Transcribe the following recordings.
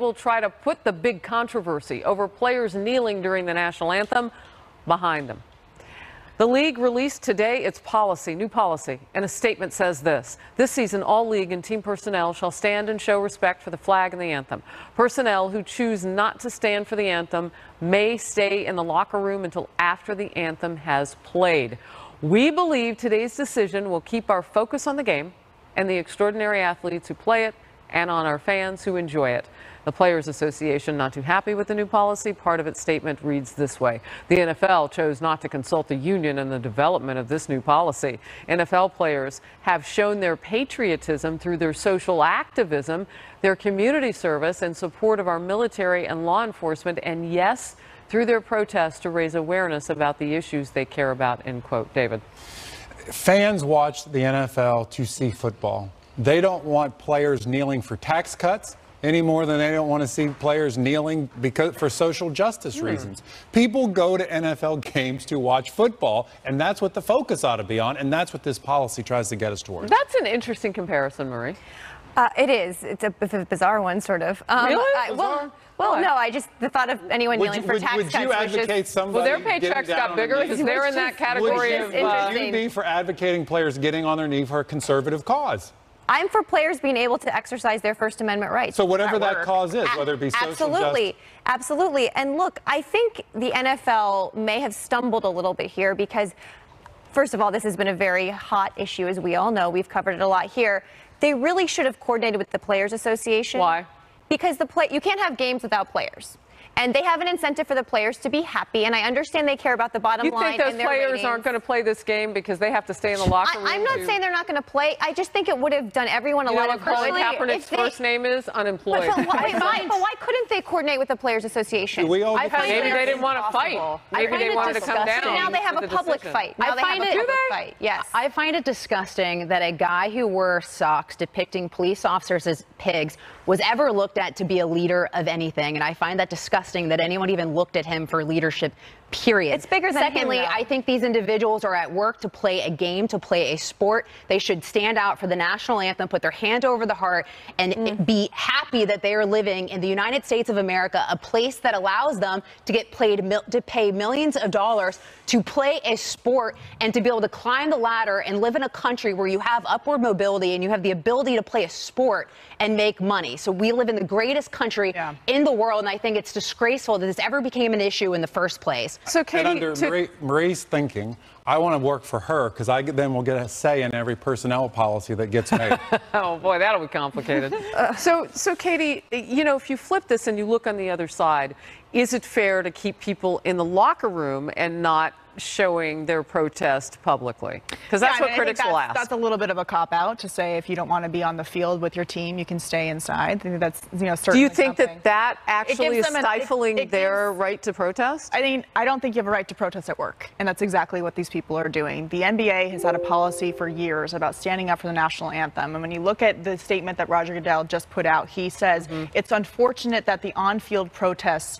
will try to put the big controversy over players kneeling during the national anthem behind them. The league released today its new policy, and a statement says this season, all league and team personnel shall stand and show respect for the flag and the anthem. Personnel who choose not to stand for the anthem may stay in the locker room until after the anthem has played. We believe today's decision will keep our focus on the game and the extraordinary athletes who play it and on our fans who enjoy it. The Players Association, not too happy with the new policy. Part of its statement reads this way. The NFL chose not to consult the union in the development of this new policy. NFL players have shown their patriotism through their social activism, their community service and support of our military and law enforcement, and yes, through their protests to raise awareness about the issues they care about, end quote. David. Fans watch the NFL to see football. They don't want players kneeling for tax cuts any more than they don't want to see players kneeling for social justice reasons. People go to NFL games to watch football, and that's what the focus ought to be on, and that's what this policy tries to get us towards. That's an interesting comparison, Marie. It is. It's a bizarre one, sort of. Really? Well, no, the thought of anyone kneeling for tax cuts. Would you advocate somebody? Well, their paychecks got bigger because they're in that category of. Would you be for advocating players getting on their knee for a conservative cause? I'm for players being able to exercise their First Amendment rights. So whatever that cause is, whether it be social justice. Absolutely. And look, I think the NFL may have stumbled a little bit here because, first of all, this has been a very hot issue, as we all know. We've covered it a lot here. They really should have coordinated with the Players Association. Why? Because you can't have games without players. And they have an incentive for the players to be happy, and I understand they care about the bottom line. You think those players aren't going to play this game because they have to stay in the locker room? I'm not saying they're not going to play. I just think it would have done everyone a lot of good. Colin Kaepernick's first name is unemployed. But why couldn't they coordinate with the Players Association? Maybe they didn't want to fight. Maybe they wanted to come down. Now they have a public fight. Now they have a public fight. Yes. I find it disgusting that a guy who wore socks depicting police officers as pigs was ever looked at to be a leader of anything. And I find that disgusting that anyone even looked at him for leadership, period. It's bigger than Secondly, him, I think these individuals are at work to play a game, to play a sport. They should stand out for the national anthem, put their hand over the heart, and be happy that they are living in the United States of America, a place that allows them to get to pay millions of dollars to play a sport and to be able to climb the ladder and live in a country where you have upward mobility and you have the ability to play a sport and make money. So we live in the greatest country in the world, and I think it's disgraceful that this ever became an issue in the first place. So, Katie, and under Marie's thinking, I want to work for her because I then will get a say in every personnel policy that gets made. Oh, boy, that'll be complicated. So, Katie, if you flip this and you look on the other side, is it fair to keep people in the locker room and not showing their protest publicly? Because that's what critics will ask. That's a little bit of a cop-out to say if you don't want to be on the field with your team, you can stay inside. I think that's, certainly. Do you think that actually is stifling their right to protest? I don't think you have a right to protest at work, and that's exactly what these people are doing. The NBA has had a policy for years about standing up for the national anthem, and when you look at the statement that Roger Goodell just put out, he says it's unfortunate that the on-field protests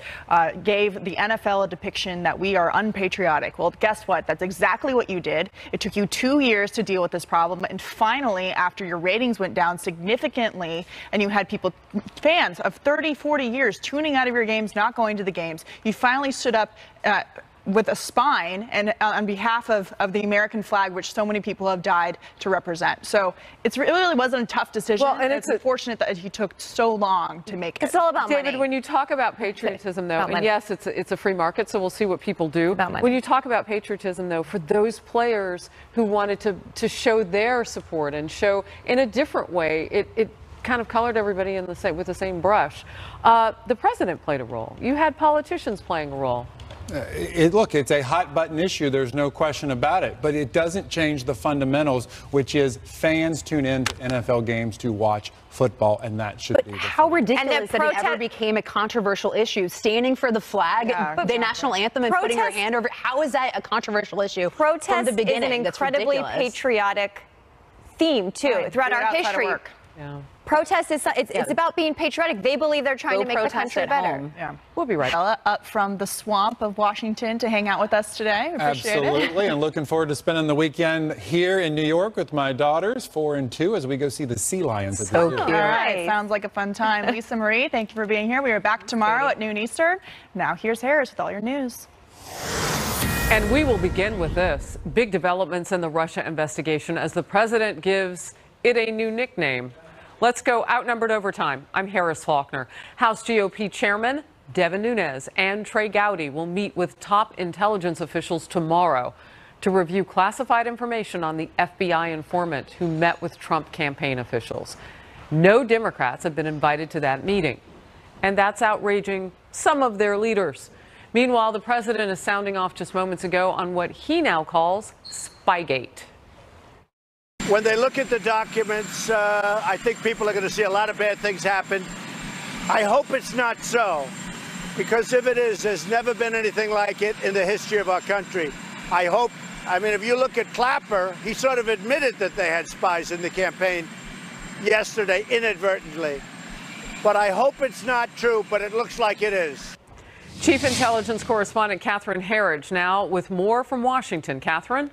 gave the NFL a depiction that we are unpatriotic. Well, guess what? That's exactly what you did. It took you 2 years to deal with this problem. And finally, after your ratings went down significantly and you had fans of 30, 40 years tuning out of your games, not going to the games, you finally stood up with a spine and on behalf of the American flag, which so many people have died to represent. So it really wasn't a tough decision. Well, and it's unfortunate that he took so long to make it. It's all about David, money. when you talk about patriotism, though, and yes, it's a free market, so we'll see what people do. When you talk about patriotism, though, for those players who wanted to show their support and show in a different way, it kind of colored everybody with the same brush. The president played a role. You had politicians playing a role. Look, it's a hot button issue. There's no question about it. But it doesn't change the fundamentals, which is fans tune in to NFL games to watch football, and that should be the how ridiculous that it ever became a controversial issue. Standing for the flag, the national anthem, and putting your hand over. How is that a controversial issue from the beginning? Is an incredibly patriotic theme, too, throughout our history. Protest is it's about being patriotic. They believe they're trying to make the country better. Yeah. We'll be right back. Ella, up from the swamp of Washington to hang out with us today. Appreciate Absolutely, and looking forward to spending the weekend here in New York with my daughters, 4 and 2, as we go see the sea lions at the zoo. All right, sounds like a fun time. Lisa Marie, thank you for being here. We are back tomorrow at noon Eastern. Now here's Harris with all your news. And we will begin with this. Big developments in the Russia investigation as the president gives it a new nickname. Let's go outnumbered overtime. I'm Harris Faulkner. House GOP Chairman Devin Nunes and Trey Gowdy will meet with top intelligence officials tomorrow to review classified information on the FBI informant who met with Trump campaign officials. No Democrats have been invited to that meeting, and that's outraging some of their leaders. Meanwhile, the president is sounding off just moments ago on what he now calls Spygate. When they look at the documents, I think people are going to see a lot of bad things happen. I hope it's not so, because if it is, there's never been anything like it in the history of our country. I mean, if you look at Clapper, he sort of admitted that they had spies in the campaign yesterday, inadvertently. But I hope it's not true, but it looks like it is. Chief Intelligence Correspondent Catherine Herridge now with more from Washington. Catherine?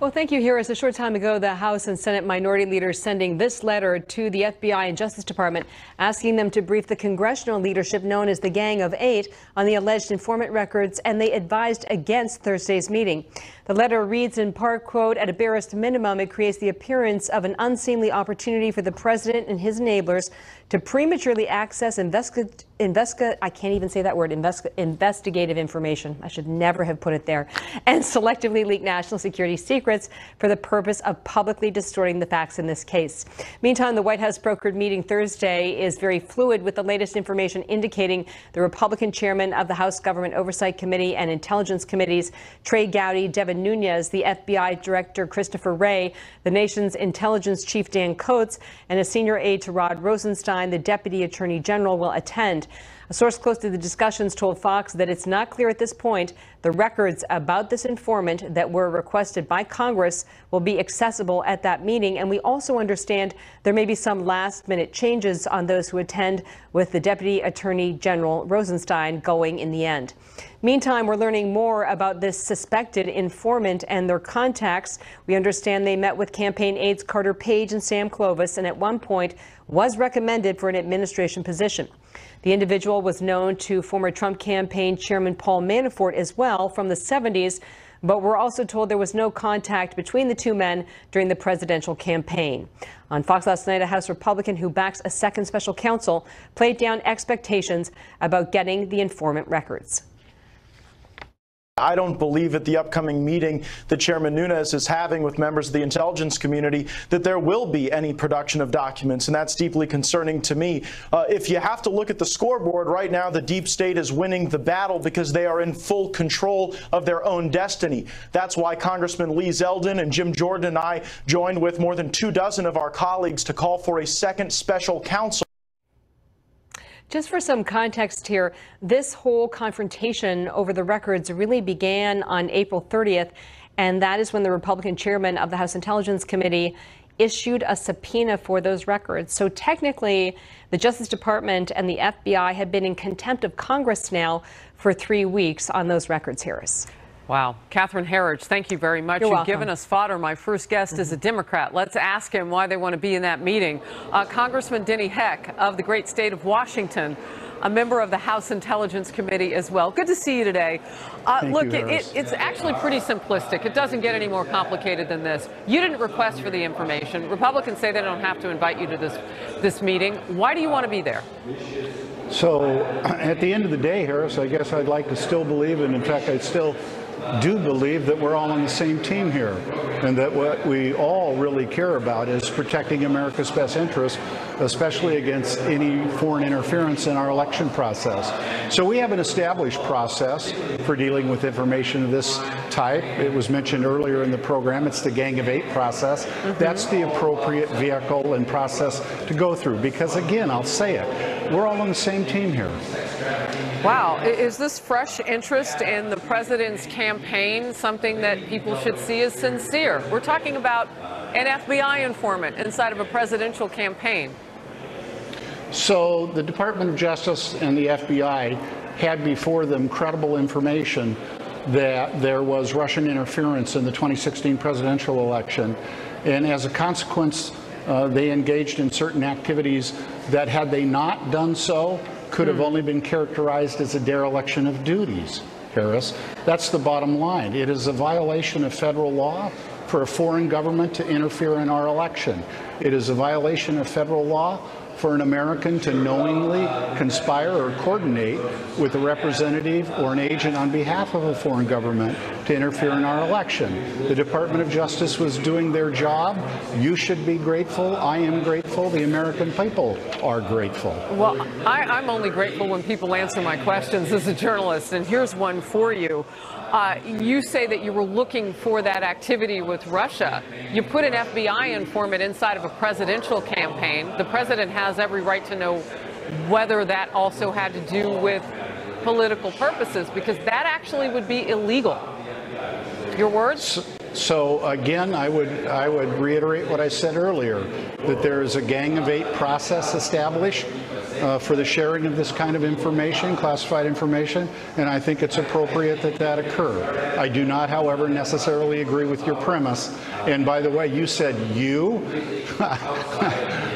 Well, thank you, Harris. A short time ago, the House and Senate minority leaders sending this letter to the FBI and Justice Department, asking them to brief the congressional leadership known as the Gang of Eight on the alleged informant records, and they advised against Thursday's meeting. The letter reads in part, quote, at a barest minimum, it creates the appearance of an unseemly opportunity for the president and his enablers to prematurely access investigative information. I should never have put it there. And selectively leak national security secrets for the purpose of publicly distorting the facts in this case. Meantime, the White House brokered meeting Thursday is very fluid, with the latest information indicating the Republican chairman of the House Government Oversight Committee and Intelligence Committees, Trey Gowdy, Devin Nunes, the FBI Director Christopher Wray, the nation's intelligence chief Dan Coats, and a senior aide to Rod Rosenstein, the Deputy Attorney General, will attend. A source close to the discussions told Fox that it's not clear at this point the records about this informant that were requested by Congress will be accessible at that meeting. And we also understand there may be some last-minute changes on those who attend, with the Deputy Attorney General Rosenstein going in the end. Meantime, we're learning more about this suspected informant and their contacts. We understand they met with campaign aides Carter Page and Sam Clovis, and at one point was recommended for an administration position. The individual was known to former Trump campaign chairman Paul Manafort as well from the 70s, but we're also told there was no contact between the two men during the presidential campaign. On Fox last night, a House Republican who backs a second special counsel played down expectations about getting the informant records. I don't believe at the upcoming meeting that Chairman Nunes is having with members of the intelligence community that there will be any production of documents, and that's deeply concerning to me. If you have to look at the scoreboard right now, the deep state is winning the battle because they are in full control of their own destiny. That's why Congressman Lee Zeldin and Jim Jordan and I joined with more than 24 of our colleagues to call for a second special counsel. Just for some context here, this whole confrontation over the records really began on April 30th, and that is when the Republican chairman of the House Intelligence Committee issued a subpoena for those records. So technically, the Justice Department and the FBI have been in contempt of Congress now for 3 weeks on those records, Harris. Wow. Catherine Herridge, thank you very much. You've given us fodder. My first guest is a Democrat. Let's ask him why they want to be in that meeting. Congressman Denny Heck of the great state of Washington, a member of the House Intelligence Committee as well. Good to see you today. Look, it's actually pretty simplistic. It doesn't get any more complicated than this. You didn't request for the information. Republicans say they don't have to invite you to this meeting. Why do you want to be there? So at the end of the day, Harris, I guess I'd like to still believe, and in fact, I still do believe that we're all on the same team here, and that what we all really care about is protecting America's best interests, especially against any foreign interference in our election process. So we have an established process for dealing with information of this type. It was mentioned earlier in the program. It's the Gang of Eight process. That's the appropriate vehicle and process to go through, because again, I'll say it, we're all on the same team here. Wow. Is this fresh interest in the president's campaign something that people should see as sincere? We're talking about an FBI informant inside of a presidential campaign. So the Department of Justice and the FBI had before them credible information that there was Russian interference in the 2016 presidential election. And as a consequence, they engaged in certain activities that, had they not done so, could have only been characterized as a dereliction of duties, Harris. That's the bottom line. It is a violation of federal law for a foreign government to interfere in our election. It is a violation of federal law for an American to knowingly conspire or coordinate with a representative or an agent on behalf of a foreign government to interfere in our election. The Department of Justice was doing their job. You should be grateful. I am grateful. The American people are grateful. Well, I'm only grateful when people answer my questions as a journalist, and here's one for you. You say that you were looking for that activity with Russia. You put an FBI informant inside of a presidential campaign. The president has every right to know whether that also had to do with political purposes, because that actually would be illegal. Your words? So again, I would reiterate what I said earlier, that there is a Gang of 8 process established for the sharing of this kind of information, classified information, and I think it's appropriate that that occur. I do not, however, necessarily agree with your premise. And by the way, you said you.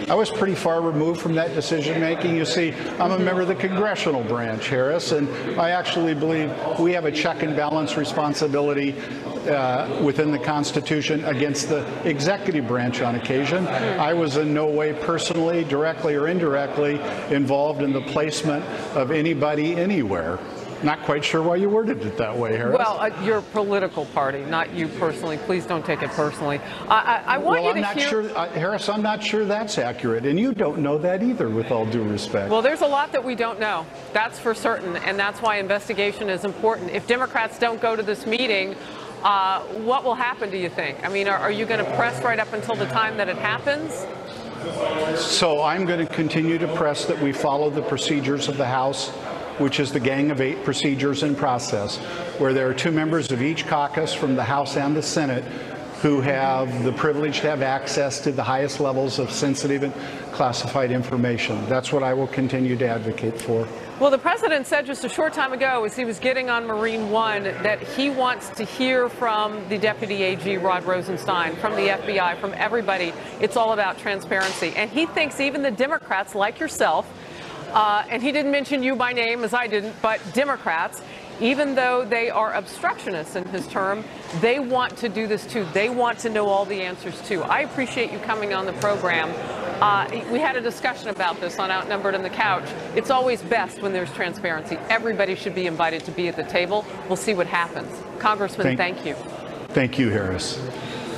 I was pretty far removed from that decision making. You see, I'm a member of the congressional branch, Harris, and I actually believe we have a check and balance responsibility within the Constitution against the executive branch on occasion. I was in no way personally, directly or indirectly, involved in the placement of anybody anywhere. Not quite sure why you worded it that way, Harris. Well, your political party, not you personally. Please don't take it personally. I want you to hear... Harris, I'm not sure that's accurate, and you don't know that either, with all due respect. Well, there's a lot that we don't know. That's for certain, and that's why investigation is important. If Democrats don't go to this meeting, what will happen, do you think? I mean, are you going to press right up until the time that it happens? So I'm going to continue to press that we follow the procedures of the House, which is the Gang of 8 procedures and process, where there are 2 members of each caucus from the House and the Senate who have the privilege to have access to the highest levels of sensitive and classified information. That's what I will continue to advocate for. Well, the president said just a short time ago, as he was getting on Marine One, that he wants to hear from the Deputy AG, Rod Rosenstein, from the FBI, from everybody. It's all about transparency. And he thinks even the Democrats, like yourself, and he didn't mention you by name, as I didn't, but Democrats, even though they are obstructionists in his term, they want to do this too. They want to know all the answers too. I appreciate you coming on the program. We had a discussion about this on Outnumbered on the Couch. It's always best when there's transparency. Everybody should be invited to be at the table. We'll see what happens. Congressman, thank you. Thank you, Harris.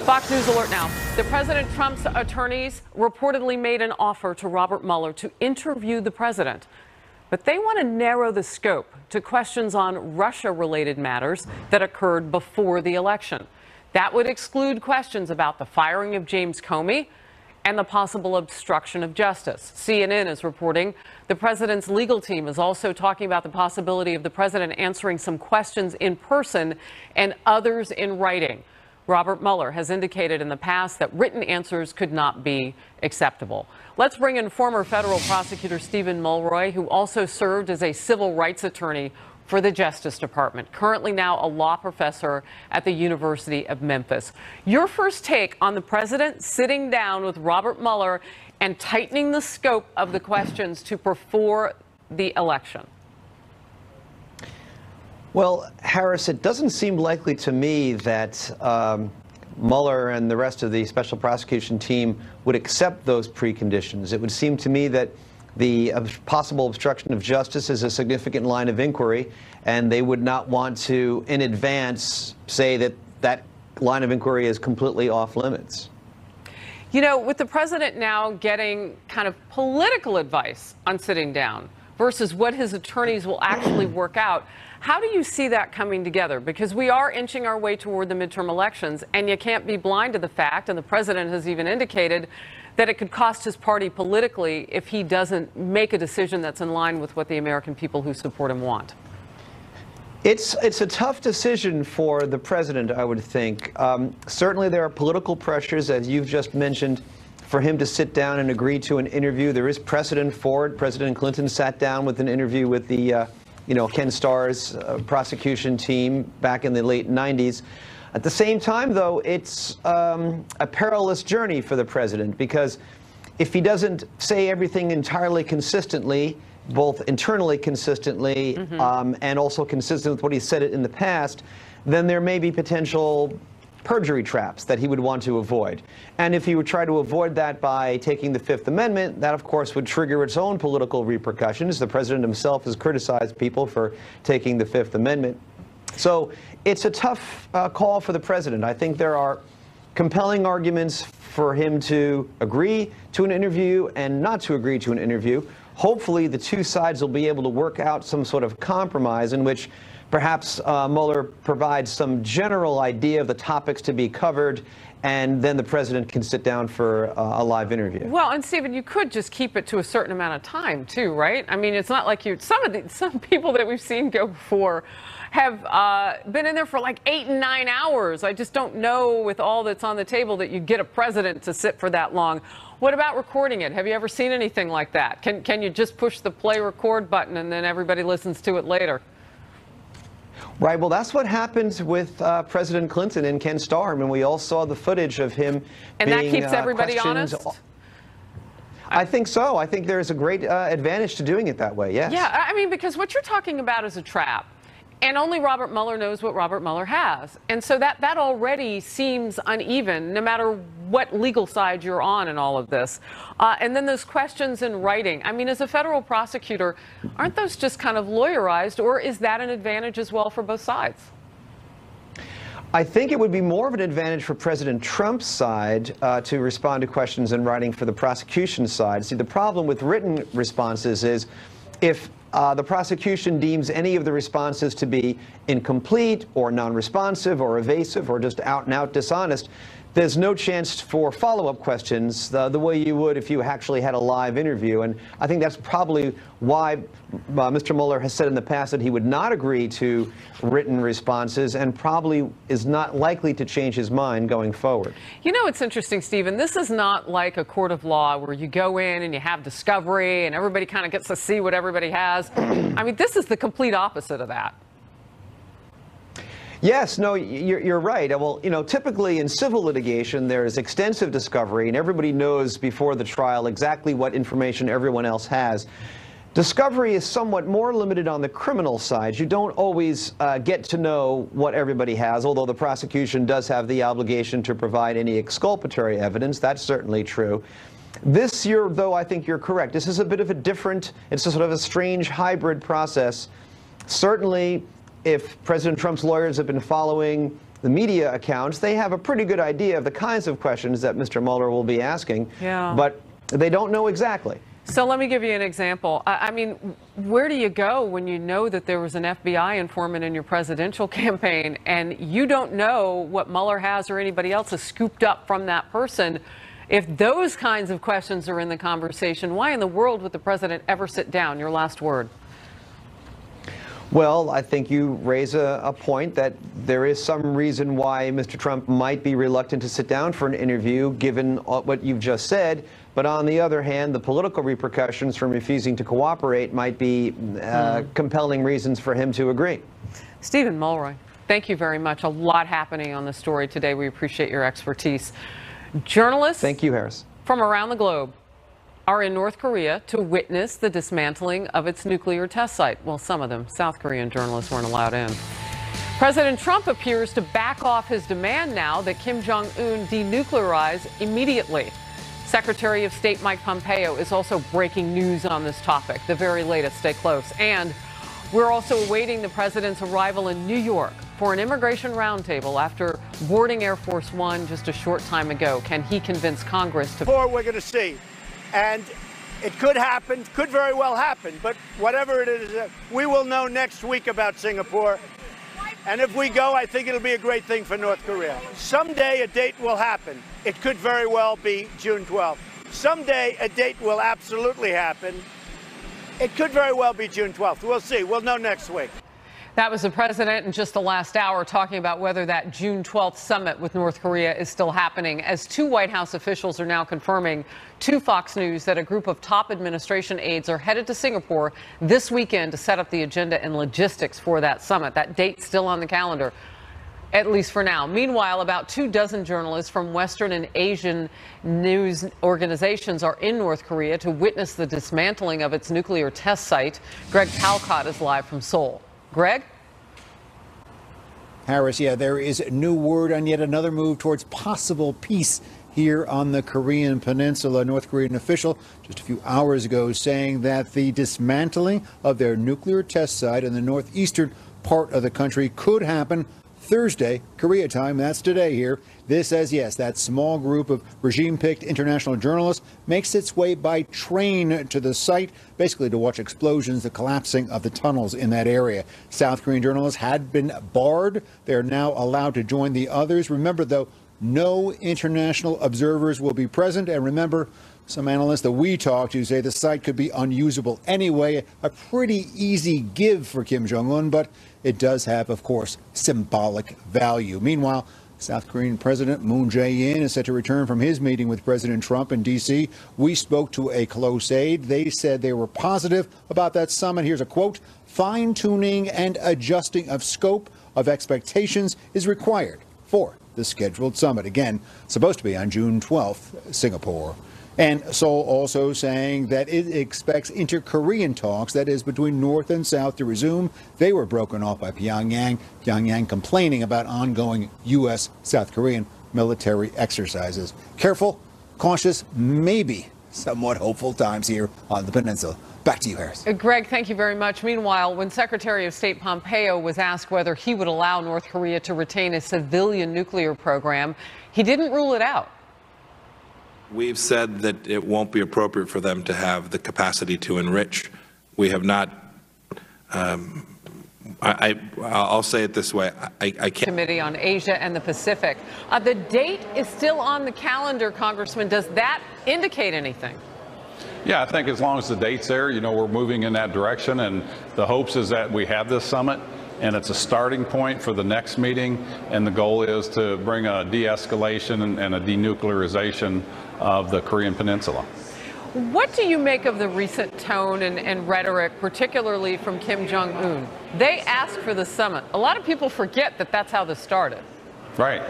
Fox News alert now. The President Trump's attorneys reportedly made an offer to Robert Mueller to interview the president. But they want to narrow the scope to questions on Russia-related matters that occurred before the election. That would exclude questions about the firing of James Comey and the possible obstruction of justice. CNN is reporting the president's legal team is also talking about the possibility of the president answering some questions in person and others in writing. Robert Mueller has indicated in the past that written answers could not be acceptable. Let's bring in former federal prosecutor Stephen Mulroy, who also served as a civil rights attorney for the Justice Department, currently now a law professor at the University of Memphis. Your first take on the president sitting down with Robert Mueller and tightening the scope of the questions to before the election. Well, Harris, it doesn't seem likely to me that Mueller and the rest of the special prosecution team would accept those preconditions. It would seem to me that the possible obstruction of justice is a significant line of inquiry, and they would not want to, in advance, say that that line of inquiry is completely off limits. You know, with the president now getting kind of political advice on sitting down versus what his attorneys will actually work out, how do you see that coming together? Because we are inching our way toward the midterm elections, and you can't be blind to the fact, and the president has even indicated, that it could cost his party politically if he doesn't make a decision that's in line with what the American people who support him want. It's a tough decision for the president, I would think. Certainly there are political pressures, as you've just mentioned, for him to sit down and agree to an interview. There is precedent for it. President Clinton sat down with an interview with the, Ken Starr's prosecution team back in the late 90s. At the same time, though, it's a perilous journey for the president, because if he doesn't say everything entirely consistently, both internally consistently and also consistent with what he said in the past, then there may be potential perjury traps that he would want to avoid. And if he would try to avoid that by taking the Fifth Amendment, that, of course, would trigger its own political repercussions. The president himself has criticized people for taking the Fifth Amendment. So it's a tough call for the president. I think there are compelling arguments for him to agree to an interview and not to agree to an interview. Hopefully, the two sides will be able to work out some sort of compromise in which perhaps Mueller provides some general idea of the topics to be covered, and then the president can sit down for a live interview. Well, and Stephen, you could just keep it to a certain amount of time, too, right? I mean, it's not like some people that we've seen go before have been in there for like 8 and 9 hours. I just don't know, with all that's on the table, that you get a president to sit for that long. What about recording it? Have you ever seen anything like that? Can you just push the play record button and then everybody listens to it later? Right. Well, that's what happened with President Clinton and Ken Starr. I mean, we all saw the footage of him and being, that keeps everybody honest? I think so. I think there's a great advantage to doing it that way, yes. Yeah, I mean, because what you're talking about is a trap. And only Robert Mueller knows what Robert Mueller has. And so that already seems uneven, no matter what legal side you're on in all of this. And then those questions in writing. I mean, as a federal prosecutor, aren't those just kind of lawyerized, or is that an advantage as well for both sides? I think it would be more of an advantage for President Trump's side to respond to questions in writing for the prosecution side. See, the problem with written responses is if the prosecution deems any of the responses to be incomplete or non-responsive or evasive or just out-and-out dishonest, there's no chance for follow-up questions the way you would if you actually had a live interview. And I think that's probably why Mr. Mueller has said in the past that he would not agree to written responses, and probably is not likely to change his mind going forward. You know, it's interesting, Stephen. This is not like a court of law where you go in and you have discovery and everybody kind of gets to see what everybody has. I mean, this is the complete opposite of that. Yes, no, you're right. Well, typically in civil litigation, there is extensive discovery, and everybody knows before the trial exactly what information everyone else has. Discovery is somewhat more limited on the criminal side. You don't always get to know what everybody has, although the prosecution does have the obligation to provide any exculpatory evidence. That's certainly true. This year, though, I think you're correct. This is a bit of a different, it's a sort of a strange hybrid process. Certainly, if President Trump's lawyers have been following the media accounts, they have a pretty good idea of the kinds of questions that Mr. Mueller will be asking, but they don't know exactly. So let me give you an example. I mean, where do you go when you know that there was an FBI informant in your presidential campaign and you don't know what Mueller has or anybody else has scooped up from that person? If those kinds of questions are in the conversation, why in the world would the president ever sit down? Your last word. Well, I think you raise a point that there is some reason why Mr. Trump might be reluctant to sit down for an interview, given what you've just said. But on the other hand, the political repercussions from refusing to cooperate might be compelling reasons for him to agree. Stephen Mulroy, thank you very much. A lot happening on this story today. We appreciate your expertise. Journalists, thank you, Harris, from around the globe are in North Korea to witness the dismantling of its nuclear test site. Well, some of them. South Korean journalists weren't allowed in. President Trump appears to back off his demand now that Kim Jong-un denuclearize immediately. Secretary of State Mike Pompeo is also breaking news on this topic. The very latest. Stay close. And we're also awaiting the president's arrival in New York for an immigration roundtable after boarding Air Force One just a short time ago. Can he convince Congress to... We're going to see. And it could happen, could very well happen, but whatever it is, we will know next week about Singapore. And if we go, I think it'll be a great thing for North Korea. Someday a date will happen. It could very well be June 12th. Someday a date will absolutely happen. It could very well be June 12th. We'll see. We'll know next week. That was the president in just the last hour talking about whether that June 12th summit with North Korea is still happening, as two White House officials are now confirming to Fox News that a group of top administration aides are headed to Singapore this weekend to set up the agenda and logistics for that summit. That date's still on the calendar, at least for now. Meanwhile, about 24 journalists from Western and Asian news organizations are in North Korea to witness the dismantling of its nuclear test site. Greg Talcott is live from Seoul. Greg? Harris, yeah, there is new word on yet another move towards possible peace here on the Korean Peninsula. A North Korean official just a few hours ago saying that the dismantling of their nuclear test site in the northeastern part of the country could happen Thursday, Korea time. That's today here. This says, yes, that small group of regime-picked international journalists makes its way by train to the site, basically to watch explosions, the collapsing of the tunnels in that area. South Korean journalists had been barred. They're now allowed to join the others. Remember, though, no international observers will be present. And remember, some analysts that we talked to say the site could be unusable anyway. A pretty easy give for Kim Jong-un, but it does have, of course, symbolic value. Meanwhile, South Korean President Moon Jae-in is set to return from his meeting with President Trump in D.C. We spoke to a close aide. They said they were positive about that summit. Here's a quote: "Fine-tuning and adjusting of scope of expectations is required for the scheduled summit." Again, supposed to be on June 12th, Singapore. And Seoul also saying that it expects inter-Korean talks, that is between North and South, to resume. They were broken off by Pyongyang. Pyongyang complaining about ongoing U.S.-South Korean military exercises. Careful, cautious, maybe somewhat hopeful times here on the peninsula. Back to you, Harris. Greg, thank you very much. Meanwhile, when Secretary of State Pompeo was asked whether he would allow North Korea to retain a civilian nuclear program, he didn't rule it out. We've said that it won't be appropriate for them to have the capacity to enrich. We have not. I'll say it this way. I can't. Committee on Asia and the Pacific. The date is still on the calendar, Congressman. Does that indicate anything? Yeah, I think as long as the date's there, you know, we're moving in that direction. And the hopes is that we have this summit, and it's a starting point for the next meeting. And the goal is to bring a de-escalation and a denuclearization of the Korean Peninsula. What do you make of the recent tone and rhetoric, particularly from Kim Jong-un? They asked for the summit. A lot of people forget that that's how this started. Right.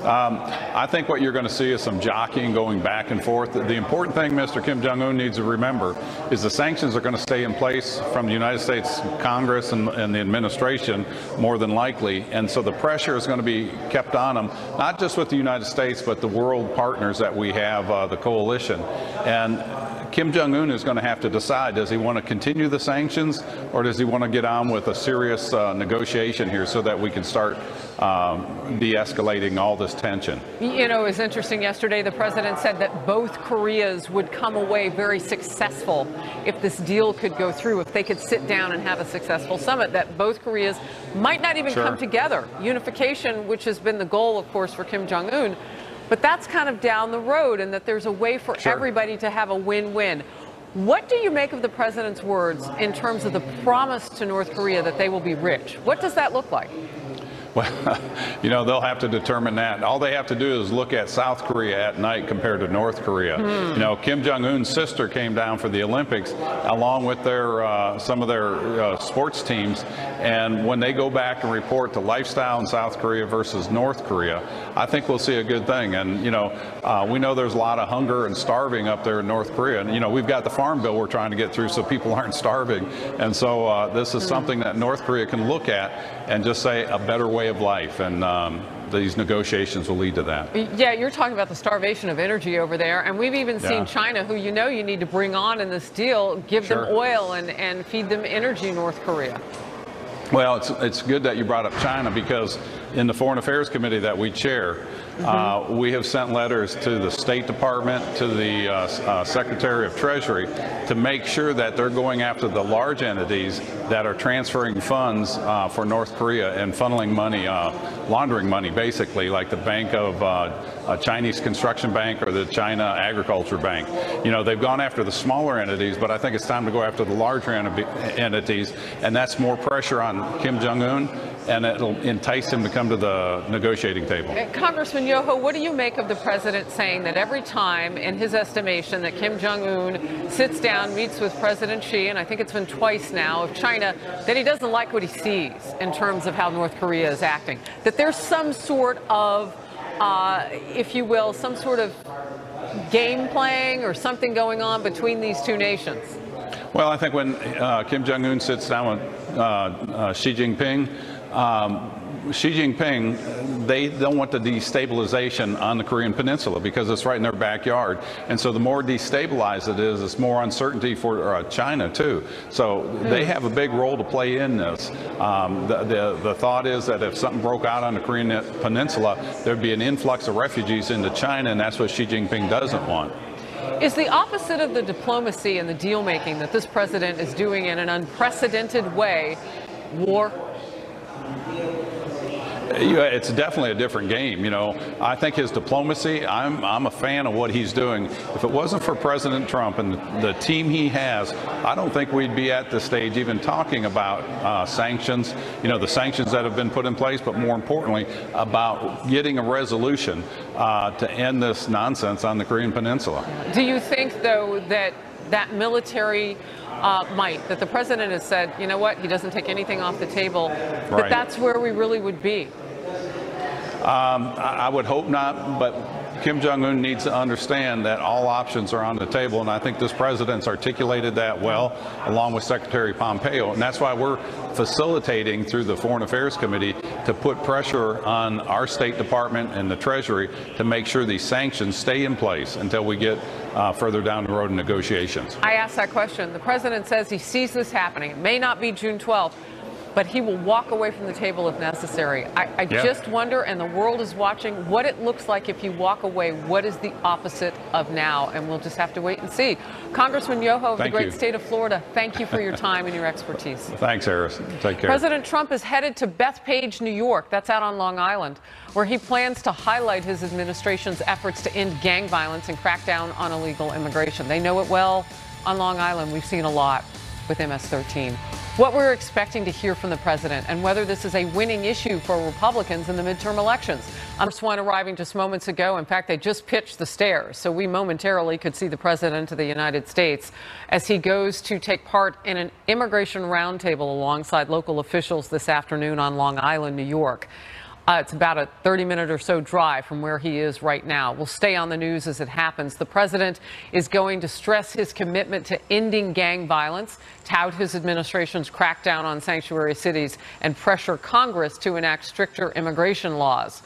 I think what you're going to see is some jockeying going back and forth. The important thing Mr. Kim Jong-un needs to remember is the sanctions are going to stay in place from the United States Congress and the administration, more than likely. And so the pressure is going to be kept on them, not just with the United States, but the world partners that we have, the coalition. And Kim Jong-un is going to have to decide, does he want to continue the sanctions, or does he want to get on with a serious negotiation here so that we can start de-escalating all this tension? You know, it was interesting yesterday, the president said that both Koreas would come away very successful if this deal could go through, if they could sit down and have a successful summit, that both Koreas might not even come together. Unification, which has been the goal, of course, for Kim Jong-un. But that's kind of down the road, and that there's a way for everybody to have a win-win. What do you make of the president's words in terms of the promise to North Korea that they will be rich? What does that look like? Well, you know, they'll have to determine that. All they have to do is look at South Korea at night compared to North Korea. You know, Kim Jong-un's sister came down for the Olympics along with their some of their sports teams. And when they go back and report the lifestyle in South Korea versus North Korea, I think we'll see a good thing. And, you know, we know there's a lot of hunger and starving up there in North Korea. And, you know, we've got the farm bill we're trying to get through so people aren't starving. And so this is something that North Korea can look at and just say a better way of life, and these negotiations will lead to that. Yeah, you're talking about the starvation of energy over there, and we've even seen China, who you know you need to bring on in this deal, give them oil and feed them energy, North Korea. Well, it's good that you brought up China, because in the Foreign Affairs Committee that we chair, We have sent letters to the State Department, to the Secretary of Treasury, to make sure that they're going after the large entities that are transferring funds for North Korea and funneling money, laundering money, basically, like the Bank of a Chinese Construction Bank or the China Agriculture Bank. You know, they've gone after the smaller entities, but I think it's time to go after the larger entities, and that's more pressure on Kim Jong-un, and it'll entice him to come to the negotiating table. Congressman Yoho, what do you make of the president saying that every time, in his estimation, that Kim Jong-un sits down, meets with President Xi, and I think it's been twice now, of China, that he doesn't like what he sees in terms of how North Korea is acting? That there's some sort of, if you will, some sort of game playing or something going on between these two nations? Well, I think when Kim Jong-un sits down with Xi Jinping, they don't want the destabilization on the Korean Peninsula because it's right in their backyard. And so the more destabilized it is, it's more uncertainty for China, too. So they have a big role to play in this. The thought is that if something broke out on the Korean Peninsula, there'd be an influx of refugees into China, and that's what Xi Jinping doesn't want. Is the opposite of the diplomacy and the deal-making that this president is doing in an unprecedented way war? It's definitely a different game. You know, I think his diplomacy, I'm a fan of what he's doing. If it wasn't for President Trump and the team he has, I don't think we'd be at this stage even talking about sanctions, you know, the sanctions that have been put in place, but more importantly, about getting a resolution to end this nonsense on the Korean Peninsula. Do you think, though, that military might, that the president has said, you know what, he doesn't take anything off the table, that that's where we really would be? I would hope not, but Kim Jong-un needs to understand that all options are on the table, and I think this president's articulated that well, along with Secretary Pompeo, and that's why we're facilitating through the Foreign Affairs Committee to put pressure on our State Department and the Treasury to make sure these sanctions stay in place until we get further down the road in negotiations. I asked that question. The president says he sees this happening. It may not be June 12th, but he will walk away from the table if necessary. I just wonder, and the world is watching, what it looks like if you walk away. What is the opposite of now? And we'll just have to wait and see. Congressman Yoho of the great state of Florida, thank you for your time and your expertise. Thanks, Harris. Take care. President Trump is headed to Bethpage, New York. That's out on Long Island, where he plans to highlight his administration's efforts to end gang violence and crack down on illegal immigration. They know it well on Long Island. We've seen a lot with MS-13. What we're expecting to hear from the president and whether this is a winning issue for Republicans in the midterm elections. First one arriving just moments ago. In fact, they just pitched the stairs, so we momentarily could see the president of the United States as he goes to take part in an immigration roundtable alongside local officials this afternoon on Long Island, New York. It's about a 30-minute or so drive from where he is right now. We'll stay on the news as it happens. The president is going to stress his commitment to ending gang violence, tout his administration's crackdown on sanctuary cities, and pressure Congress to enact stricter immigration laws.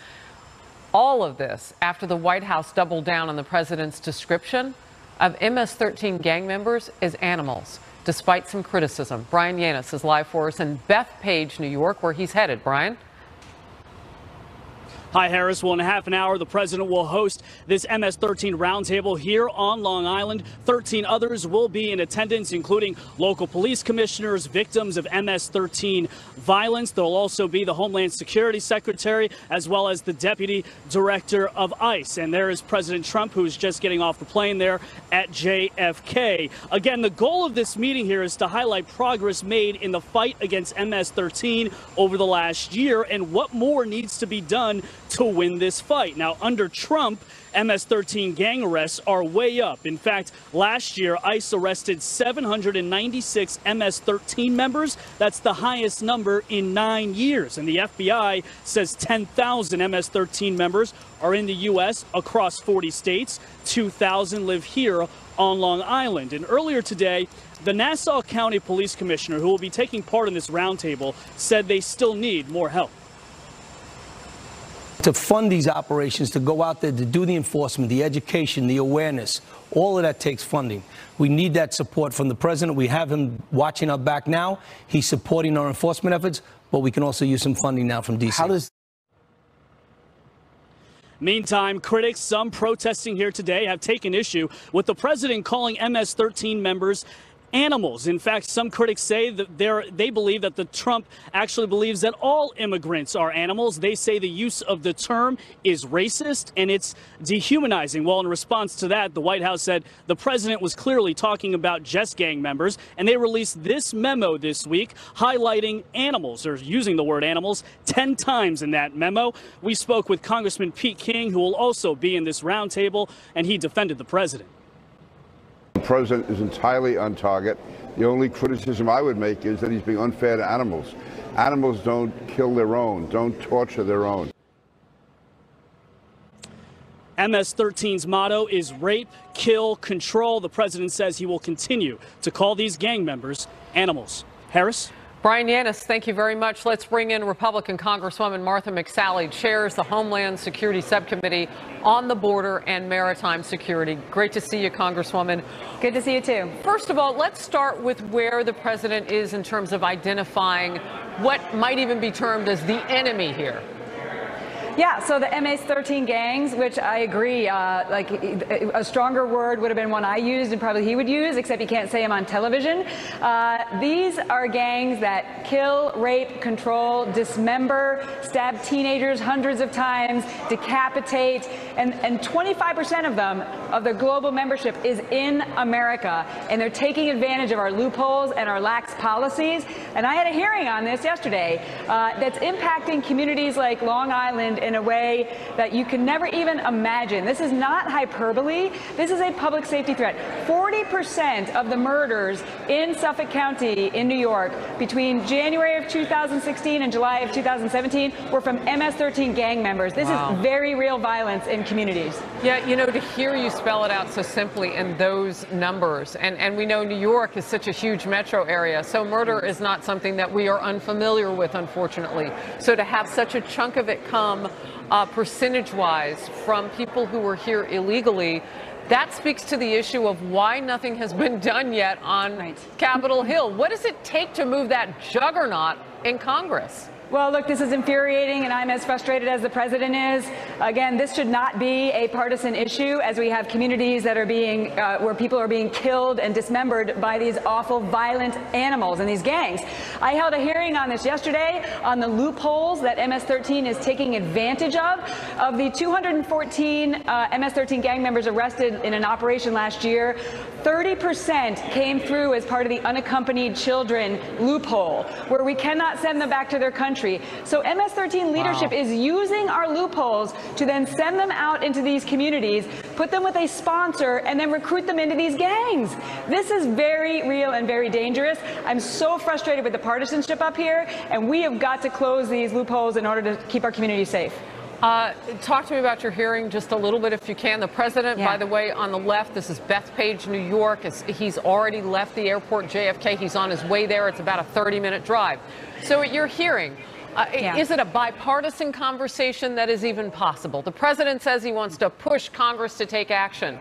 All of this after the White House doubled down on the president's description of MS-13 gang members as animals, despite some criticism. Brian Yanis is live for us in Bethpage, New York, where he's headed. Brian? Hi, Harris. Well, in a half an hour, the president will host this MS-13 roundtable here on Long Island. 13 others will be in attendance, including local police commissioners, victims of MS-13 violence. There will also be the Homeland Security Secretary, as well as the Deputy Director of ICE. And there is President Trump, who is just getting off the plane there at JFK. Again, the goal of this meeting here is to highlight progress made in the fight against MS-13 over the last year and what more needs to be done to win this fight. Now, under Trump, MS-13 gang arrests are way up. In fact, last year, ICE arrested 796 MS-13 members. That's the highest number in 9 years. And the FBI says 10,000 MS-13 members are in the U.S. across 40 states. 2,000 live here on Long Island. And earlier today, the Nassau County Police Commissioner, who will be taking part in this roundtable, said they still need more help. To fund these operations, to go out there, to do the enforcement, the education, the awareness, all of that takes funding. We need that support from the president. We have him watching our back now. He's supporting our enforcement efforts, but we can also use some funding now from D.C. Meantime, critics, some protesting here today, have taken issue with the president calling MS-13 members animals. In fact, some critics say that they believe that the Trump actually believes that all immigrants are animals. They say the use of the term is racist and it's dehumanizing. Well, in response to that, the White House said the president was clearly talking about just gang members, and they released this memo this week highlighting animals, or using the word animals 10 times in that memo. We spoke with Congressman Pete King, who will also be in this roundtable, and he defended the president. The president is entirely on target. The only criticism I would make is that he's being unfair to animals. Animals don't kill their own, don't torture their own. MS-13's motto is rape, kill, control. The president says he will continue to call these gang members animals. Harris? Brian Yanis, thank you very much. Let's bring in Republican Congresswoman Martha McSally, chairs the Homeland Security Subcommittee on the Border and Maritime Security. Great to see you, Congresswoman. Good to see you, too. First of all, let's start with where the president is in terms of identifying what might even be termed as the enemy here. Yeah, so the MS-13 gangs, which I agree, like a stronger word would have been one I used and probably he would use, except you can't say them on television. These are gangs that kill, rape, control, dismember, stab teenagers hundreds of times, decapitate, and 25% of them, of their global membership, is in America. And they're taking advantage of our loopholes and our lax policies. And I had a hearing on this yesterday that's impacting communities like Long Island in a way that you can never even imagine. This is not hyperbole. This is a public safety threat. 40% of the murders in Suffolk County in New York between January of 2016 and July of 2017 were from MS-13 gang members. This is very real violence in communities. Yeah, you know, to hear you spell it out so simply in those numbers, and we know New York is such a huge metro area, so murder is not something that we are unfamiliar with, unfortunately. So to have such a chunk of it come percentage-wise from people who were here illegally, that speaks to the issue of why nothing has been done yet on Capitol Hill. What does it take to move that juggernaut in Congress? Well, look, this is infuriating, and I'm as frustrated as the president is. Again, this should not be a partisan issue, as we have communities that are being, where people are being killed and dismembered by these awful, violent animals and these gangs. I held a hearing on this yesterday on the loopholes that MS-13 is taking advantage of. Of the 214 MS-13 gang members arrested in an operation last year, 30% came through as part of the unaccompanied children loophole, where we cannot send them back to their country. So MS-13 leadership is using our loopholes to then send them out into these communities, put them with a sponsor, and then recruit them into these gangs. This is very real and very dangerous. I'm so frustrated with the partisanship up here, and we have got to close these loopholes in order to keep our communities safe. Talk to me about your hearing just a little bit, if you can. The president, by the way, on the left, this is Bethpage, New York. He's already left the airport, JFK. He's on his way there. It's about a 30-minute drive. So at your hearing, is it a bipartisan conversation that is even possible? The president says he wants to push Congress to take action.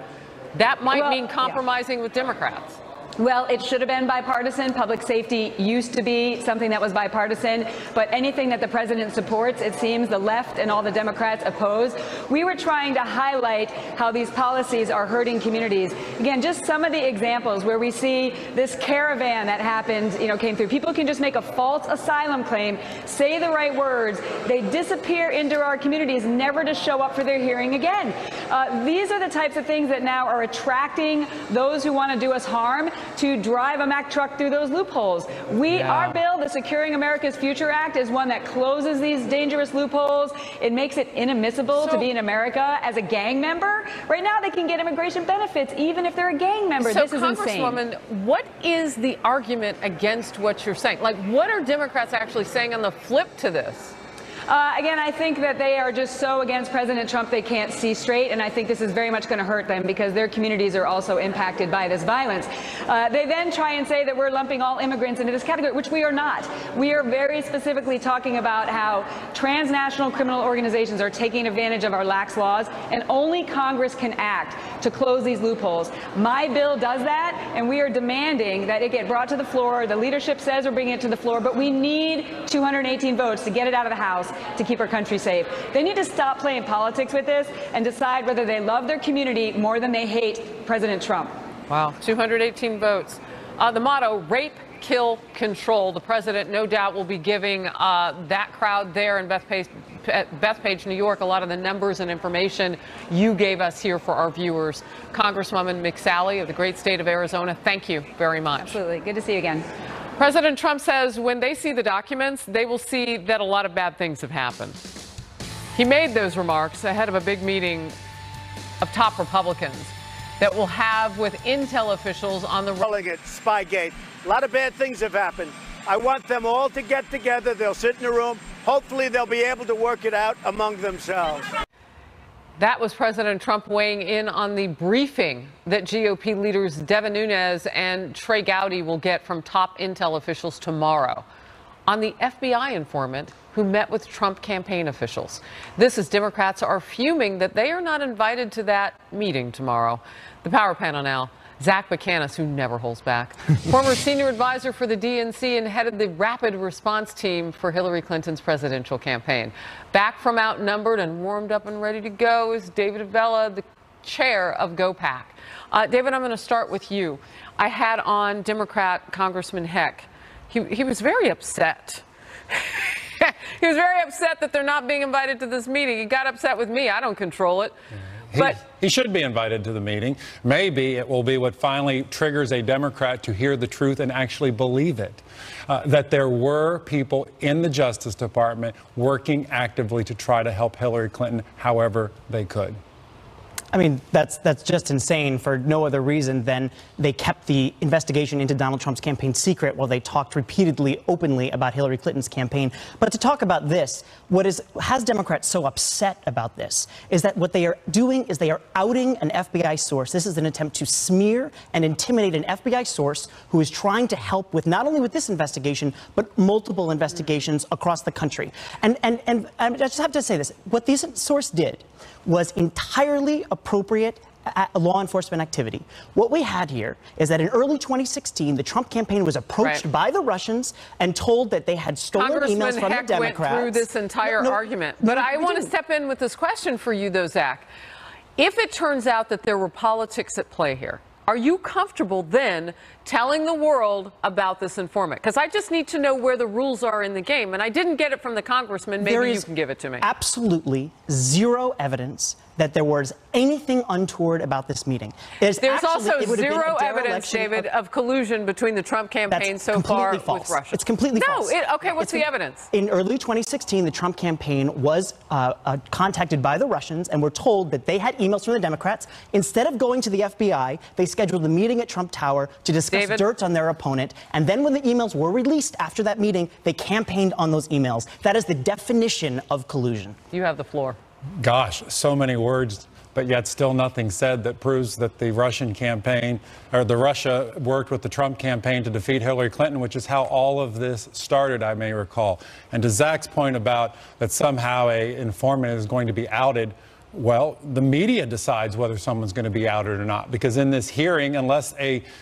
That might mean compromising with Democrats. Well, it should have been bipartisan. Public safety used to be something that was bipartisan, but anything that the president supports, it seems the left and all the Democrats oppose. We were trying to highlight how these policies are hurting communities. Again, just some of the examples where we see this caravan that happened, came through. People can just make a false asylum claim, say the right words, they disappear into our communities, never to show up for their hearing again. These are the types of things that now are attracting those who want to do us harm to drive a Mack truck through those loopholes. Our bill, the Securing America's Future Act, is one that closes these dangerous loopholes. It makes it inadmissible to be in America as a gang member. Right now, they can get immigration benefits even if they're a gang member. So, this is insane. Congresswoman, what is the argument against what you're saying? Like, what are Democrats actually saying on the flip to this? Again, I think that they are just so against President Trump they can't see straight, and I think this is very much going to hurt them because their communities are also impacted by this violence. They then try and say that we're lumping all immigrants into this category, which we are not. We are very specifically talking about how transnational criminal organizations are taking advantage of our lax laws, and only Congress can act to close these loopholes. My bill does that, and we are demanding that it get brought to the floor. The leadership says we're bringing it to the floor, but we need 218 votes to get it out of the House. to keep our country safe. They need to stop playing politics with this and decide whether they love their community more than they hate President Trump. Wow, 218 votes. The motto, rape, kill, control. The president, no doubt, will be giving that crowd there in Bethpage, New York, a lot of the numbers and information you gave us here for our viewers. Congresswoman McSally of the great state of Arizona, thank you very much. Absolutely. Good to see you again. President Trump says when they see the documents, they will see that a lot of bad things have happened. He made those remarks ahead of a big meeting of top Republicans that will have with intel officials on the calling it Spygate. A lot of bad things have happened. I want them all to get together. They'll sit in a room. Hopefully they'll be able to work it out among themselves. That was President Trump weighing in on the briefing that GOP leaders Devin Nunes and Trey Gowdy will get from top intel officials tomorrow on the FBI informant who met with Trump campaign officials. This is Democrats are fuming that they are not invited to that meeting tomorrow. The Power Panel now. Zach Buchanan, who never holds back, former senior advisor for the DNC and headed the rapid response team for Hillary Clinton's presidential campaign. Back from Outnumbered and warmed up and ready to go is David Avella, the chair of GoPac. David, I'm going to start with you. I had on Democrat Congressman Heck. He was very upset. He was very upset that they're not being invited to this meeting. He got upset with me. I don't control it. He should be invited to the meeting. Maybe it will be what finally triggers a Democrat to hear the truth and actually believe it, that there were people in the Justice Department working actively to try to help Hillary Clinton however they could. I mean, that's just insane for no other reason than they kept the investigation into Donald Trump's campaign secret while they talked repeatedly, openly about Hillary Clinton's campaign. But to talk about this, what has Democrats so upset about this is that what they are doing is they are outing an FBI source. This is an attempt to smear and intimidate an FBI source who is trying to help with not only with this investigation, but multiple investigations across the country. And I just have to say this, what this source did was entirely appropriate law enforcement activity. What we had here is that in early 2016, the Trump campaign was approached by the Russians and told that they had stolen emails from the Democrats. Went through this entire argument. But I want to step in with this question for you, though, Zach. If it turns out that there were politics at play here, are you comfortable then telling the world about this informant? Because I just need to know where the rules are in the game. And I didn't get it from the congressman. Maybe you can give it to me. Absolutely zero evidence that there was anything untoward about this meeting. There's also zero evidence, David, of collusion between the Trump campaign so far with Russia. It's completely false. Okay, what's the evidence? In early 2016, the Trump campaign was contacted by the Russians and were told that they had emails from the Democrats. Instead of going to the FBI, they scheduled a meeting at Trump Tower to discuss dirt on their opponent. And then when the emails were released after that meeting, they campaigned on those emails. That is the definition of collusion. You have the floor. Gosh, so many words, but yet still nothing said that proves that the Russian campaign or the Russia worked with the Trump campaign to defeat Hillary Clinton, which is how all of this started, I may recall. And to Zach's point about that somehow an informant is going to be outed, well, the media decides whether someone's going to be outed or not, because in this hearing, unless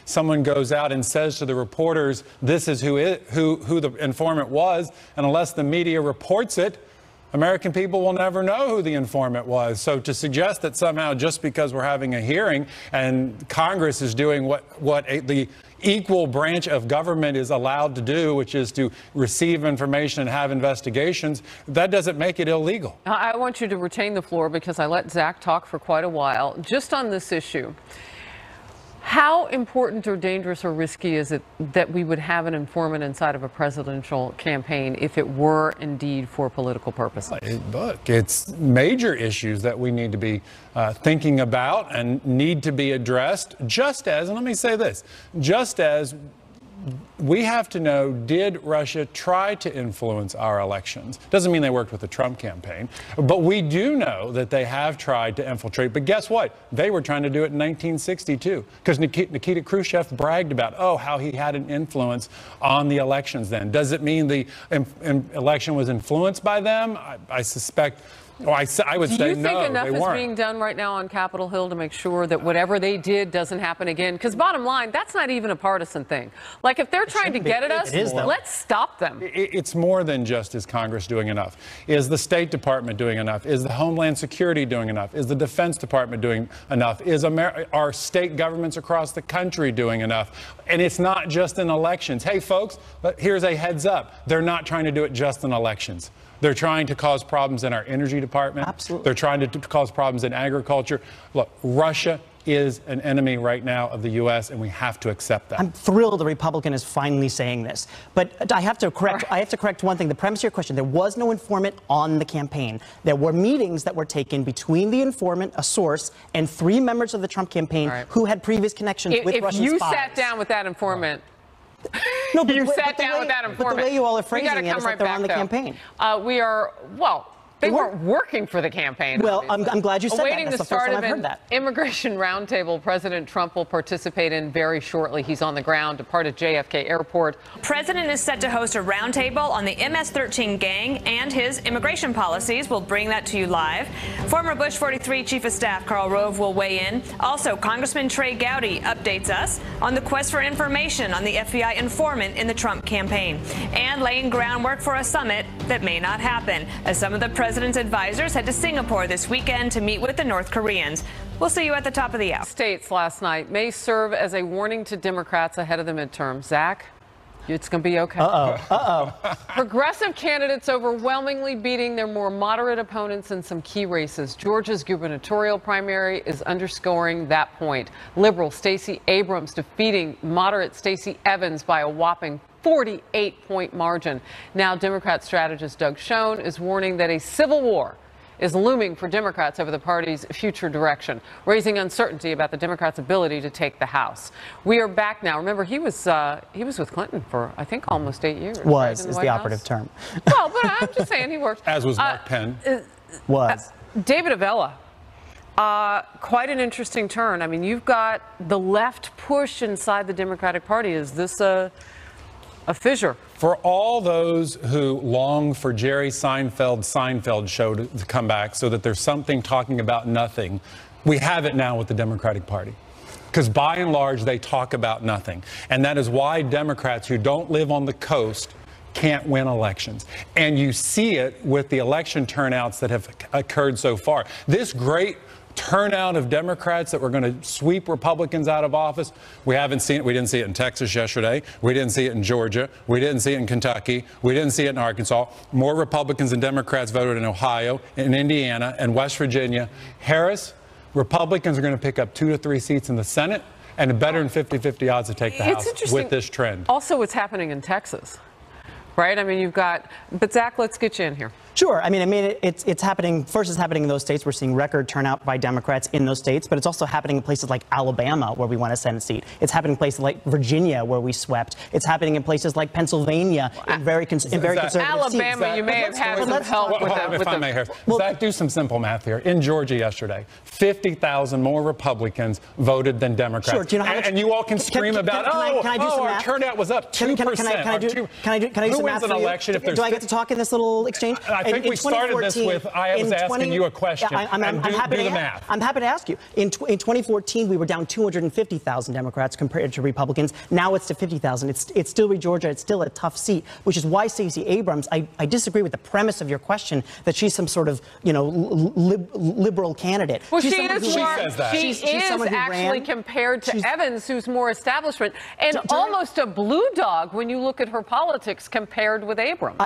someone goes out and says to the reporters, this is who the informant was, and unless the media reports it, American people will never know who the informant was. So to suggest that somehow just because we're having a hearing and Congress is doing what the equal branch of government is allowed to do, which is to receive information and have investigations, that doesn't make it illegal. I want you to retain the floor because I let Zach talk for quite a while. Just on this issue, how important or dangerous or risky is it that we would have an informant inside of a presidential campaign if it were indeed for political purposes? Look, it's major issues that we need to be thinking about and need to be addressed, just as, and let me say this, just as we have to know, did Russia try to influence our elections? Doesn't mean they worked with the Trump campaign, but we do know that they have tried to infiltrate. But guess what? They were trying to do it in 1962 because Nikita Khrushchev bragged about, how he had an influence on the elections then. Does it mean the election was influenced by them? I suspect. I would say no, Do you think enough is being done right now on Capitol Hill to make sure that whatever they did doesn't happen again? Because bottom line, that's not even a partisan thing. Like if there's they're trying to get at us, let's stop them. It's more than just, is Congress doing enough? Is the State Department doing enough? Is the Homeland Security doing enough? Is the Defense Department doing enough? Are state governments across the country doing enough? And it's not just in elections. Hey, folks, here's a heads up. They're not trying to do it just in elections. They're trying to cause problems in our energy department. Absolutely. They're trying to cause problems in agriculture. Look, Russia is an enemy right now of the U.S., and we have to accept that. I'm thrilled a Republican is finally saying this. But I have to correct one thing. The premise of your question, there was no informant on the campaign. There were meetings that were taken between the informant, a source, and 3 members of the Trump campaign who had previous connections with Russian spies. If you sat down with that informant, no, but you sat down with that informant. But the way you all are phrasing it is like they're on the campaign. They weren't working for the campaign. Well, I'm glad you said that. That's the first time I've heard that. Immigration roundtable President Trump will participate in very shortly. He's on the ground, departed JFK Airport. President is set to host a roundtable on the MS-13 gang and his immigration policies. We'll bring that to you live. Former Bush 43 Chief of Staff Karl Rove will weigh in. Also, Congressman Trey Gowdy updates us on the quest for information on the FBI informant in the Trump campaign and laying groundwork for a summit that may not happen, as some of the president's advisors head to Singapore this weekend to meet with the North Koreans. We'll see you at the top of the hour. States last night may serve as a warning to Democrats ahead of the midterm. Zach, it's going to be okay. Progressive candidates overwhelmingly beating their more moderate opponents in some key races. Georgia's gubernatorial primary is underscoring that point. Liberal Stacey Abrams defeating moderate Stacey Evans by a whopping 48-point margin. Now, Democrat strategist Doug Schoen is warning that a civil war is looming for Democrats over the party's future direction, raising uncertainty about the Democrats' ability to take the House. We are back now. Remember, he was with Clinton for, I think, almost 8 years. Is the operative term. Well, but I'm just saying he worked. As was Mark Penn. David Avella. Quite an interesting turn. I mean, you've got the left push inside the Democratic Party. Is this a fissure? For all those who long for Jerry Seinfeld's Seinfeld show to come back so that there's something talking about nothing, we have it now with the Democratic Party. Because by and large, they talk about nothing. And that is why Democrats who don't live on the coast can't win elections. And you see it with the election turnouts that have occurred so far. This great turnout of Democrats that were going to sweep Republicans out of office. We haven't seen it. We didn't see it in Texas yesterday. We didn't see it in Georgia. We didn't see it in Kentucky. We didn't see it in Arkansas. More Republicans and Democrats voted in Ohio, in Indiana, and West Virginia. Harris, Republicans are going to pick up 2 to 3 seats in the Senate and a better than 50-50 odds to take the House with this trend. Also, what's happening in Texas, right? I mean, you've got, but Zach, let's get you in here. Sure. I mean, it's happening. First, it's happening in those states. We're seeing record turnout by Democrats in those states, but it's also happening in places like Alabama, where we won a Senate seat. It's happening in places like Virginia, where we swept. It's happening in places like Pennsylvania, in very conservative Alabama, seats. You may have had some help with that. If I may, Harris. Zach, do some simple math here. In Georgia yesterday, 50,000 more Republicans voted than Democrats. Sure. Do you know how much, and you all can scream about, our turnout was up 2%. Can I do some math for you? Do I get to talk in this little exchange? I think we started this with, I was asking you a question. I'm happy do to the math. I'm happy to ask you. In 2014, we were down 250,000 Democrats compared to Republicans. Now it's to 50,000. It's still Georgia. It's still a tough seat, which is why Stacey Abrams, I disagree with the premise of your question that she's some sort of, liberal candidate. Well, she's she is actually compared to Evans, who's more establishment, and almost a blue dog when you look at her politics compared with Abrams.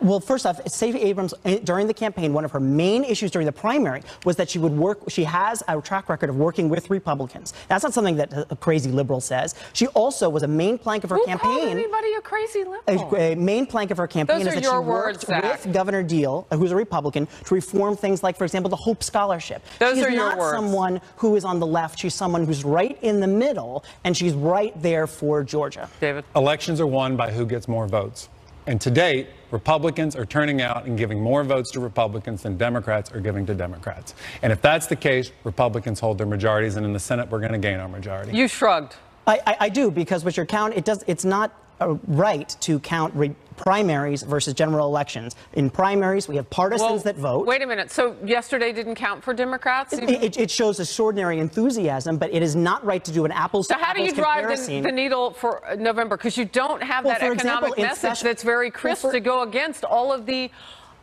Well, first off, Stacey Abrams, during the campaign, one of her main issues during the primary was that she has a track record of working with Republicans. That's not something that a crazy liberal says. She also was a main plank of her campaign. Who called anybody a crazy liberal? A main plank of her campaign is that she worked with Governor Deal, who's a Republican, to reform things like, for example, the Hope Scholarship. She's not someone who is on the left. She's someone who's right in the middle, and she's right there for Georgia. David? Elections are won by who gets more votes. And to date, Republicans are turning out and giving more votes to Republicans than Democrats are giving to Democrats. And if that's the case, Republicans hold their majorities, and in the Senate, we're going to gain our majority. You shrugged. I do, because with your count, it's not a right to count primaries versus general elections. In primaries, we have partisans that vote. Wait a minute. So yesterday didn't count for Democrats? It shows extraordinary enthusiasm, but it is not right to do an apples-to-apples comparison. So how do you drive the needle for November? Because you don't have that economic message that's very crisp to go against all of the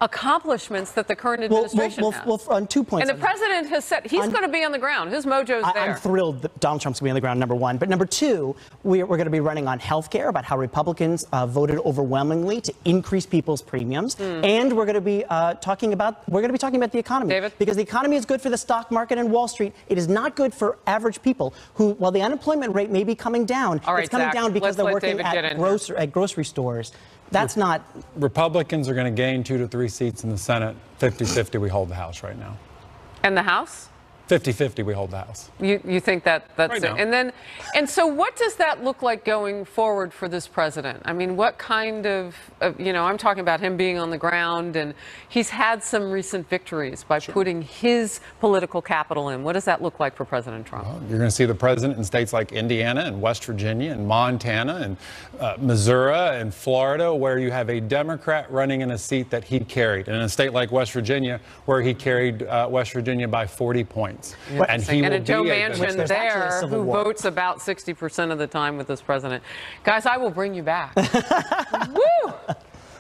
accomplishments that the current administration has. Well, on 2 points. And the president has said he's going to be on the ground. His mojo's there. I'm thrilled that Donald Trump's going to be on the ground, number one. But number two, we're going to be running on health care, about how Republicans voted overwhelmingly to increase people's premiums. And we're going to be talking about the economy. David? Because the economy is good for the stock market and Wall Street. It is not good for average people who, while the unemployment rate may be coming down, it's coming down because they're working at grocery stores. That's not. Republicans are going to gain 2 to 3 seats in the Senate. 50-50, we hold the House right now. And the House? 50-50, we hold the House. You think that's right it? And so what does that look like going forward for this president? I mean, what kind of I'm talking about him being on the ground, and he's had some recent victories by putting his political capital in. What does that look like for President Trump? Well, you're going to see the president in states like Indiana and West Virginia and Montana and Missouri and Florida, where you have a Democrat running in a seat that he carried, and in a state like West Virginia, where he carried West Virginia by 40 poins. And a Joe Manchin there who votes about 60% of the time with this president. Guys, I will bring you back. Woo!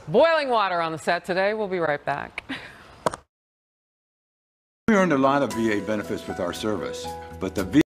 Boiling water on the set today. We'll be right back. We earned a lot of VA benefits with our service, but the